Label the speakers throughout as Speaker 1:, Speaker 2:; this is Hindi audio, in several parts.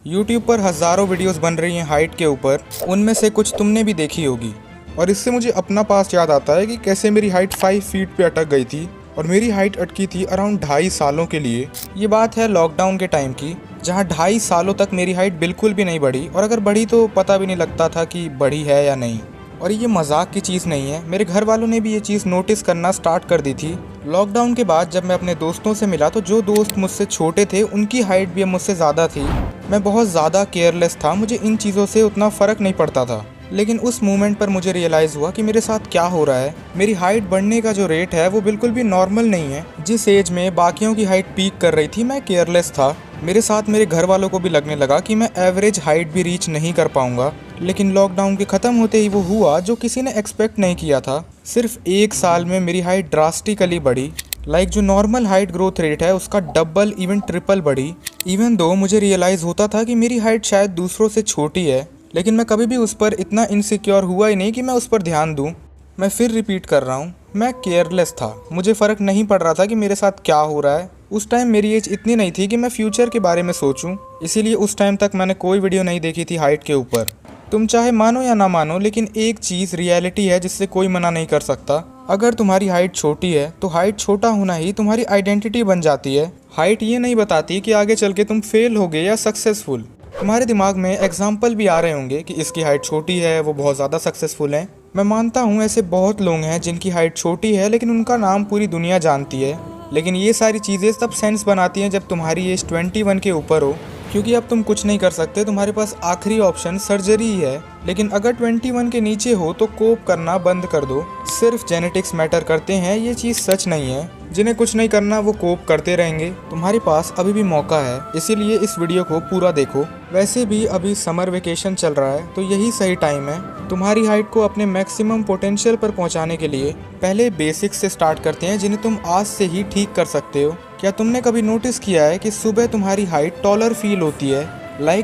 Speaker 1: यूट्यूब पर हज़ारों वीडियोस बन रही हैं हाइट के ऊपर, उनमें से कुछ तुमने भी देखी होगी। और इससे मुझे अपना पास्ट याद आता है कि कैसे मेरी हाइट 5 फीट पे अटक गई थी और मेरी हाइट अटकी थी अराउंड 2.5 सालों के लिए। ये बात है लॉकडाउन के टाइम की, जहाँ 2.5 सालों तक मेरी हाइट बिल्कुल भी नहीं बढ़ी, और अगर बढ़ी तो पता भी नहीं लगता था कि बढ़ी है या नहीं। और ये मजाक की चीज़ नहीं है, मेरे घर वालों ने भी ये चीज़ नोटिस करना स्टार्ट कर दी थी। लॉकडाउन के बाद जब मैं अपने दोस्तों से मिला तो जो दोस्त मुझसे छोटे थे उनकी हाइट भी अब मुझसे ज़्यादा थी। मैं बहुत ज़्यादा केयरलेस था, मुझे इन चीज़ों से उतना फ़र्क नहीं पड़ता था। लेकिन उस मोमेंट पर मुझे रियलाइज़ हुआ कि मेरे साथ क्या हो रहा है। मेरी हाइट बढ़ने का जो रेट है वो बिल्कुल भी नॉर्मल नहीं है। जिस एज में बाकियों की हाइट पीक कर रही थी मैं केयरलेस था। मेरे साथ मेरे घर वालों को भी लगने लगा कि मैं एवरेज हाइट भी रीच नहीं कर पाऊंगा। लेकिन लॉकडाउन के ख़त्म होते ही वो हुआ जो किसी ने एक्सपेक्ट नहीं किया था। सिर्फ 1 साल में मेरी हाइट ड्रास्टिकली बढ़ी। जो नॉर्मल हाइट ग्रोथ रेट है उसका डबल इवन ट्रिपल बढ़ी। इवन दो मुझे रियलाइज़ होता था कि मेरी हाइट शायद दूसरों से छोटी है, लेकिन मैं कभी भी उस पर इतना इनसिक्योर हुआ ही नहीं कि मैं उस पर ध्यान दूं। मैं फिर रिपीट कर रहा हूँ, मैं केयरलेस था। मुझे फ़र्क नहीं पड़ रहा था कि मेरे साथ क्या हो रहा है। उस टाइम मेरी एज इतनी नहीं थी कि मैं फ्यूचर के बारे में सोचूं, इसीलिए उस टाइम तक मैंने कोई वीडियो नहीं देखी थी हाइट के ऊपर। तुम चाहे मानो या ना मानो, लेकिन एक चीज़ रियलिटी है जिससे कोई मना नहीं कर सकता। अगर तुम्हारी हाइट छोटी है तो हाइट छोटा होना ही तुम्हारी आइडेंटिटी बन जाती है। हाइट ये नहीं बताती कि आगे चल के तुम फेल होगे या सक्सेसफुल। तुम्हारे दिमाग में एग्जाम्पल भी आ रहे होंगे कि इसकी हाइट छोटी है, वो बहुत ज़्यादा सक्सेसफुल है। मैं मानता हूँ ऐसे बहुत लोग हैं जिनकी हाइट छोटी है लेकिन उनका नाम पूरी दुनिया जानती है। लेकिन ये सारी चीज़ें तब सेंस बनाती हैं जब तुम्हारी एज 21 के ऊपर हो, क्योंकि अब तुम कुछ नहीं कर सकते, तुम्हारे पास आखिरी ऑप्शन सर्जरी ही है। लेकिन अगर 21 के नीचे हो तो कोप करना बंद कर दो। सिर्फ जेनेटिक्स मैटर करते हैं, ये चीज़ सच नहीं है। जिन्हें कुछ नहीं करना वो कोप करते रहेंगे। तुम्हारे पास अभी भी मौका है, इसीलिए इस वीडियो को पूरा देखो। वैसे भी अभी समर वेकेशन चल रहा है तो यही सही टाइम है तुम्हारी हाइट को अपने मैक्सिमम पोटेंशियल पर पहुंचाने के लिए। पहले बेसिक्स से स्टार्ट करते हैं जिन्हें तुम आज से ही ठीक कर सकते हो। क्या तुमने कभी नोटिस किया है कि सुबह तुम्हारी हाइट टॉलर फील होती है?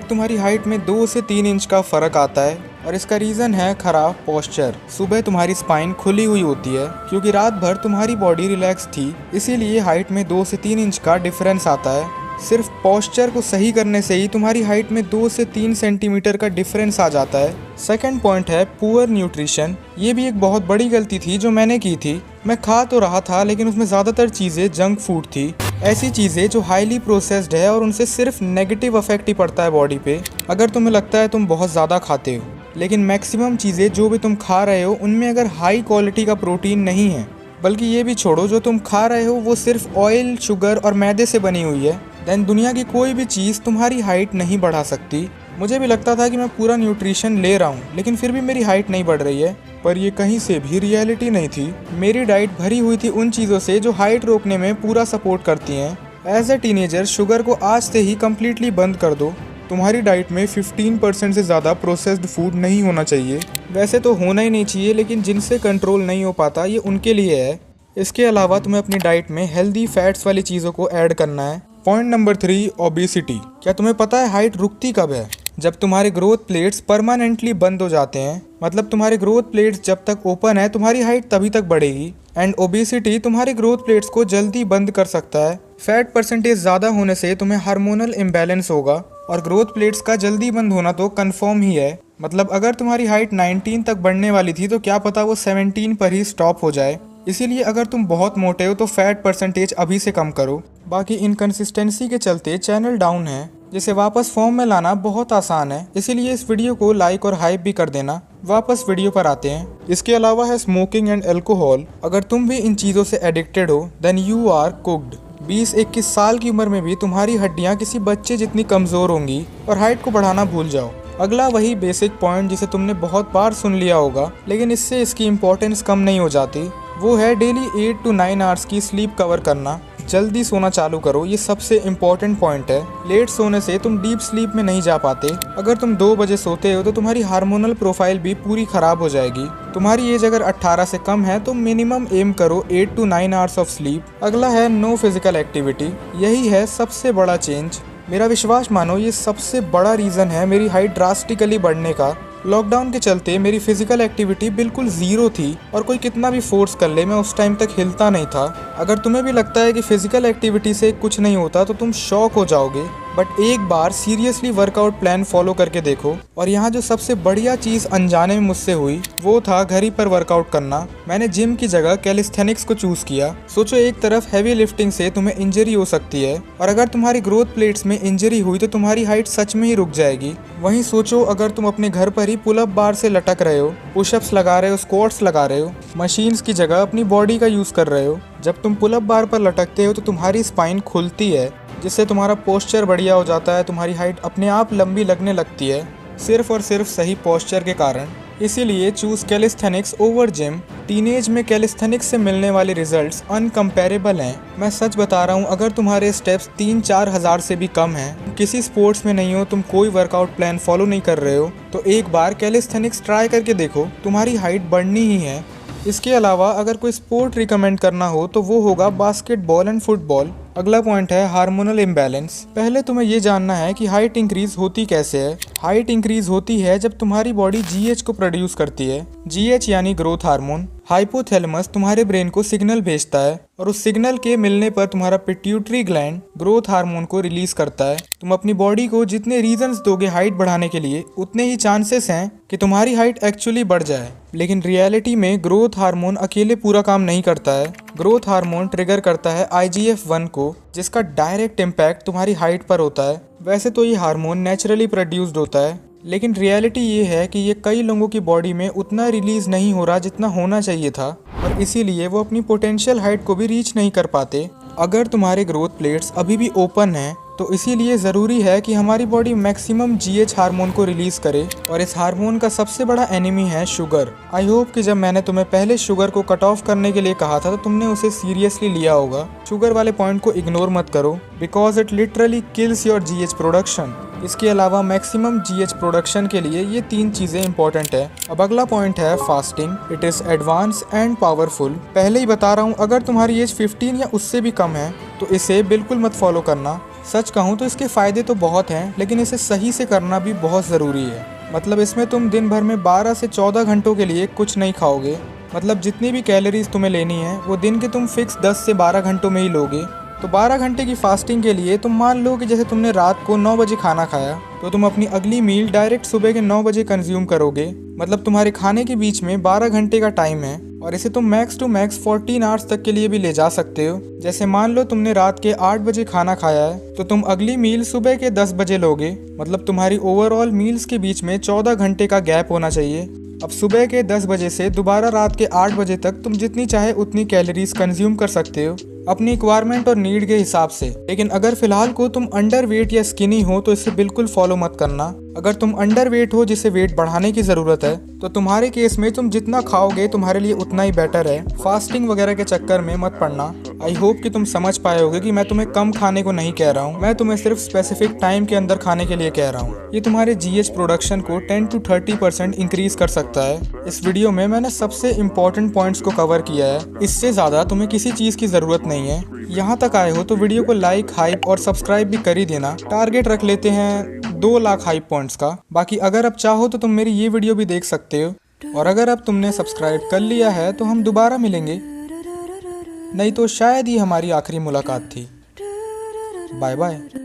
Speaker 1: तुम्हारी हाइट में 2 से 3 इंच का फ़र्क आता है, और इसका रीज़न है ख़राब पोस्चर। सुबह तुम्हारी स्पाइन खुली हुई होती है क्योंकि रात भर तुम्हारी बॉडी रिलैक्स थी, इसीलिए हाइट में 2 से 3 इंच का डिफरेंस आता है। सिर्फ पोस्चर को सही करने से ही तुम्हारी हाइट में 2 से 3 सेंटीमीटर का डिफरेंस आ जाता है। सेकंड पॉइंट है पुअर न्यूट्रिशन। ये भी एक बहुत बड़ी गलती थी जो मैंने की थी। मैं खा तो रहा था लेकिन उसमें ज़्यादातर चीज़ें जंक फूड थी, ऐसी चीज़ें जो हाईली प्रोसेस्ड है और उनसे सिर्फ नेगेटिव इफेक्ट ही पड़ता है बॉडी पे। अगर तुम्हें लगता है तुम बहुत ज़्यादा खाते हो, लेकिन मैक्सिमम चीज़ें जो भी तुम खा रहे हो उनमें अगर हाई क्वालिटी का प्रोटीन नहीं है, बल्कि ये भी छोड़ो जो तुम खा रहे हो वो सिर्फ ऑयल, शुगर और मैदे से बनी हुई है, देन दुनिया की कोई भी चीज़ तुम्हारी हाइट नहीं बढ़ा सकती। मुझे भी लगता था कि मैं पूरा न्यूट्रिशन ले रहा हूँ लेकिन फिर भी मेरी हाइट नहीं बढ़ रही है, पर ये कहीं से भी रियलिटी नहीं थी। मेरी डाइट भरी हुई थी उन चीज़ों से जो हाइट रोकने में पूरा सपोर्ट करती हैं। एज ए टीनेजर शुगर को आज से ही कम्प्लीटली बंद कर दो। तुम्हारी डाइट में 15% से ज़्यादा प्रोसेस्ड फूड नहीं होना चाहिए। वैसे तो होना ही नहीं चाहिए, लेकिन जिनसे कंट्रोल नहीं हो पाता ये उनके लिए है। इसके अलावा तुम्हें अपनी डाइट में हेल्दी फैट्स वाली चीज़ों को ऐड करना है। Point number 3, obesity. क्या तुम्हें पता है हाइट रुकती कब है? जब तुम्हारे ग्रोथ प्लेट्स परमानेंटली बंद हो जाते हैं। मतलब तुम्हारे ग्रोथ प्लेट्स जब तक ओपन है तुम्हारी हाइट तभी तक बढ़ेगी। एंड ओबेसिटी तुम्हारे ग्रोथ प्लेट्स को जल्दी बंद कर सकता है। फैट परसेंटेज ज़्यादा होने से तुम्हें हार्मोनल इम्बैलेंस होगा, और ग्रोथ प्लेट्स का जल्दी बंद होना तो कंफर्म ही है। मतलब अगर तुम्हारी हाइट 19 तक बढ़ने वाली थी तो क्या पता वो 17 पर ही स्टॉप हो जाए। इसीलिए अगर तुम बहुत मोटे हो तो फैट परसेंटेज अभी से कम करो। बाकी इनकंसिस्टेंसी के चलते चैनल डाउन है, जिसे वापस फॉर्म में लाना बहुत आसान है, इसीलिए इस वीडियो को लाइक और हाइप भी कर देना। वापस वीडियो पर आते हैं। इसके अलावा है स्मोकिंग एंड अल्कोहल। अगर तुम भी इन चीज़ों से एडिक्टेड हो देन यू आर कुक्ड। 20-21 साल की उम्र में भी तुम्हारी हड्डियां किसी बच्चे जितनी कमज़ोर होंगी, और हाइट को बढ़ाना भूल जाओ। अगला वही बेसिक पॉइंट जिसे तुमने बहुत बार सुन लिया होगा, लेकिन इससे इसकी इम्पोर्टेंस कम नहीं हो जाती। वो है डेली 8 to 9 आवर्स की स्लीप कवर करना। जल्दी सोना चालू करो, ये सबसे इम्पॉर्टेंट पॉइंट है। लेट सोने से तुम डीप स्लीप में नहीं जा पाते। अगर तुम 2 बजे सोते हो तो तुम्हारी हार्मोनल प्रोफाइल भी पूरी खराब हो जाएगी। तुम्हारी एज अगर 18 से कम है तो मिनिमम एम करो 8 to 9 आवर्स ऑफ स्लीप। अगला है नो फिजिकल एक्टिविटी। यही है सबसे बड़ा चेंज। मेरा विश्वास मानो, ये सबसे बड़ा रीज़न है मेरी हाइट ड्रास्टिकली बढ़ने का। लॉकडाउन के चलते मेरी फिजिकल एक्टिविटी बिल्कुल ज़ीरो थी, और कोई कितना भी फोर्स कर ले मैं उस टाइम तक हिलता नहीं था। अगर तुम्हें भी लगता है कि फिजिकल एक्टिविटी से कुछ नहीं होता तो तुम शॉक हो जाओगे। बट एक बार सीरियसली वर्कआउट प्लान फॉलो करके देखो। और यहाँ जो सबसे बढ़िया चीज़ अनजाने में मुझसे हुई वो था घर ही पर वर्कआउट करना। मैंने जिम की जगह कैलिस्थेनिक्स को चूज किया। सोचो, एक तरफ हैवी लिफ्टिंग से तुम्हें इंजरी हो सकती है और अगर तुम्हारी ग्रोथ प्लेट्स में इंजरी हुई तो तुम्हारी हाइट सच में ही रुक जाएगी। वहीं सोचो, अगर तुम अपने घर पर ही पुल अप बार से लटक रहे हो, पुशअप्स लगा रहे हो, स्क्वाट्स लगा रहे हो, मशीन्स की जगह अपनी बॉडी का यूज कर रहे हो। जब तुम पुल अप बार पर लटकते हो तो तुम्हारी स्पाइन खुलती है, जिससे तुम्हारा पोस्चर बढ़िया हो जाता है। तुम्हारी हाइट अपने आप लंबी लगने लगती है, सिर्फ और सिर्फ सही पोस्चर के कारण। इसीलिए choose calisthenics over gym. Teenage में कैलिस्थेनिक्स से मिलने वाले रिजल्ट्स अनकम्पेरेबल हैं। मैं सच बता रहा हूँ, अगर तुम्हारे स्टेप्स 3-4 हज़ार से भी कम हैं, किसी स्पोर्ट्स में नहीं हो, तुम कोई वर्कआउट प्लान फॉलो नहीं कर रहे हो, तो एक बार कैलिस्थेनिक्स ट्राई करके देखो, तुम्हारी हाइट बढ़नी ही है। इसके अलावा अगर कोई स्पोर्ट रिकमेंड करना हो तो वो होगा बास्केटबॉल एंड फुटबॉल। अगला पॉइंट है हार्मोनल इम्बैलेंस। पहले तुम्हें ये जानना है कि हाइट इंक्रीज होती कैसे है। हाइट इंक्रीज होती है जब तुम्हारी बॉडी जीएच को प्रोड्यूस करती है। जीएच यानी ग्रोथ हार्मोन। हाइपोथैलेमस तुम्हारे ब्रेन को सिग्नल भेजता है और उस सिग्नल के मिलने पर तुम्हारा पिट्यूटरी ग्लैंड ग्रोथ हार्मोन को रिलीज करता है। तुम अपनी बॉडी को जितने रीजंस दोगे हाइट बढ़ाने के लिए, उतने ही चांसेस हैं कि तुम्हारी हाइट एक्चुअली बढ़ जाए। लेकिन रियलिटी में ग्रोथ हार्मोन अकेले पूरा काम नहीं करता है। ग्रोथ हार्मोन ट्रिगर करता है IGF-1 को, जिसका डायरेक्ट इम्पैक्ट तुम्हारी हाइट पर होता है। वैसे तो ये हार्मोन नेचुरली प्रोड्यूस्ड होता है, लेकिन रियलिटी ये है कि ये कई लोगों की बॉडी में उतना रिलीज नहीं हो रहा जितना होना चाहिए था, और इसीलिए वो अपनी पोटेंशियल हाइट को भी रीच नहीं कर पाते। अगर तुम्हारे ग्रोथ प्लेट्स अभी भी ओपन हैं तो इसीलिए ज़रूरी है कि हमारी बॉडी मैक्सिमम GH हार्मोन को रिलीज़ करे, और इस हार्मोन का सबसे बड़ा एनिमी है शुगर। आई होप कि जब मैंने तुम्हें पहले शुगर को कट ऑफ करने के लिए कहा था तो तुमने उसे सीरियसली लिया होगा। शुगर वाले पॉइंट को इग्नोर मत करो, because it literally kills your GH production. इसके अलावा मैक्सिमम GH प्रोडक्शन के लिए ये 3 चीज़ें इंपॉर्टेंट है। अब अगला पॉइंट है fasting. It is advance and powerful. पहले ही बता रहा हूँ, अगर तुम्हारी एज 15 या उससे भी कम है तो इसे बिल्कुल मत फॉलो करना। सच कहूँ तो इसके फ़ायदे तो बहुत हैं, लेकिन इसे सही से करना भी बहुत ज़रूरी है। मतलब इसमें तुम दिन भर में 12 से 14 घंटों के लिए कुछ नहीं खाओगे। मतलब जितनी भी कैलोरीज तुम्हें लेनी है वो दिन के तुम फिक्स 10 से 12 घंटों में ही लोगे। तो 12 घंटे की फास्टिंग के लिए तुम मान लो कि जैसे तुमने रात को 9 बजे खाना खाया तो तुम अपनी अगली मील डायरेक्ट सुबह के 9 बजे कंज्यूम करोगे। मतलब तुम्हारे खाने के बीच में 12 घंटे का टाइम है, और इसे तुम मैक्स टू मैक्स 14 आवर्स तक के लिए भी ले जा सकते हो। जैसे मान लो तुमने रात के 8 बजे खाना खाया है तो तुम अगली मील सुबह के 10 बजे लोगे। मतलब तुम्हारी ओवरऑल मील्स के बीच में 14 घंटे का गैप होना चाहिए। अब सुबह के 10 बजे से दोबारा रात के 8 बजे तक तुम जितनी चाहे उतनी कैलोरीज कंज्यूम कर सकते हो अपनी रिक्वायरमेंट और नीड के हिसाब से। लेकिन अगर फिलहाल को तुम अंडर वेट या स्किनी हो तो इसे बिल्कुल फॉलो मत करना। अगर तुम अंडर वेट हो जिसे वेट बढ़ाने की ज़रूरत है तो तुम्हारे केस में तुम जितना खाओगे तुम्हारे लिए उतना ही बेटर है। फास्टिंग वगैरह के चक्कर में मत पड़ना। आई होप कि तुम समझ पाए होगे कि मैं तुम्हें कम खाने को नहीं कह रहा हूँ, मैं तुम्हें सिर्फ स्पेसिफिक टाइम के अंदर खाने के लिए कह रहा हूँ। ये तुम्हारे GH प्रोडक्शन को 10 to 30% इंक्रीज कर सकता है। इस वीडियो में मैंने सबसे इम्पोर्टेंट पॉइंट्स को कवर किया है, इससे ज़्यादा तुम्हें किसी चीज़ की ज़रूरत नहीं है। यहाँ तक आए हो तो वीडियो को लाइक, हाइप और सब्सक्राइब भी कर ही देना। टारगेट रख लेते हैं 2 लाख हाइप पॉइंट्स का। बाकी अगर अब चाहो तो तुम मेरी ये वीडियो भी देख सकते हो, और अगर अब तुमने सब्सक्राइब कर लिया है तो हम दोबारा मिलेंगे, नहीं तो शायद ही हमारी आखिरी मुलाकात थी। Bye bye.